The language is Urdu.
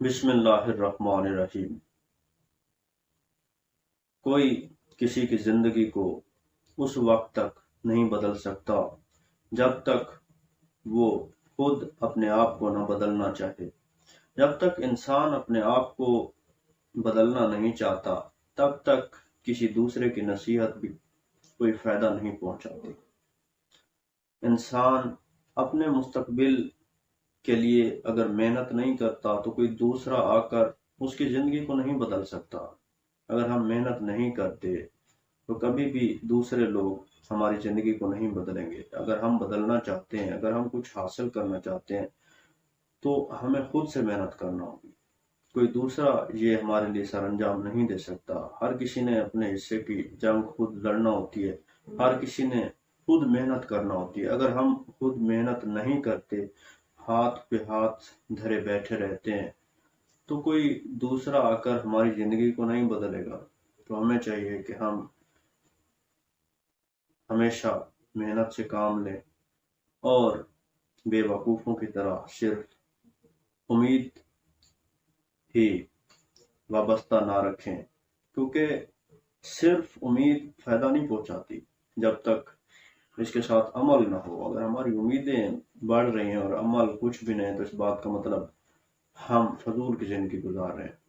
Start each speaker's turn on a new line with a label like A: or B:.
A: بسم اللہ الرحمن الرحیم۔ کوئی کسی کی زندگی کو اس وقت تک نہیں بدل سکتا جب تک وہ خود اپنے آپ کو نہ بدلنا چاہے۔ جب تک انسان اپنے آپ کو بدلنا نہیں چاہتا تب تک کسی دوسرے کی نصیحت بھی کوئی فائدہ نہیں پہنچاتی۔ انسان اپنے مستقبل کے لیے اگر محنت نہیں کرتا تو کوئی دوسرا آ کر اس کی زندگی کو نہیں بدل سکتا۔ اگر ہم محنت نہیں کرتے تو کبھی بھی دوسرے لوگ ہماری زندگی کو نہیں بدلیں گے۔ اگر ہم بدلنا چاہتے ہیں، اگر ہم کچھ حاصل کرنا چاہتے ہیں تو ہمیں خود سے محنت کرنا ہوگی۔ کوئی دوسرا یہ ہمارے لیے سر انجام نہیں دے سکتا۔ ہر کسی نے اپنے حصے کی جنگ خود لڑنا ہوتی ہے، ہر کسی نے خود محنت کرنا ہوتی ہے۔ اگر ہم خود محنت نہیں کرتے، ہاتھ پہ ہاتھ دھرے بیٹھے رہتے ہیں تو کوئی دوسرا آ کر ہماری زندگی کو نہیں بدلے گا۔ تو ہمیں چاہیے کہ ہم ہمیشہ محنت سے کام لیں اور بے وقوفوں کی طرح صرف امید ہی وابستہ نہ رکھیں، کیونکہ صرف امید فائدہ نہیں پہنچاتی جب تک اس کے ساتھ عمل نہ ہو۔ اگر ہماری امیدیں بڑھ رہی ہیں اور عمل کچھ بھی نہیں تو اس بات کا مطلب ہم فضول کی زندگی گزار رہے ہیں۔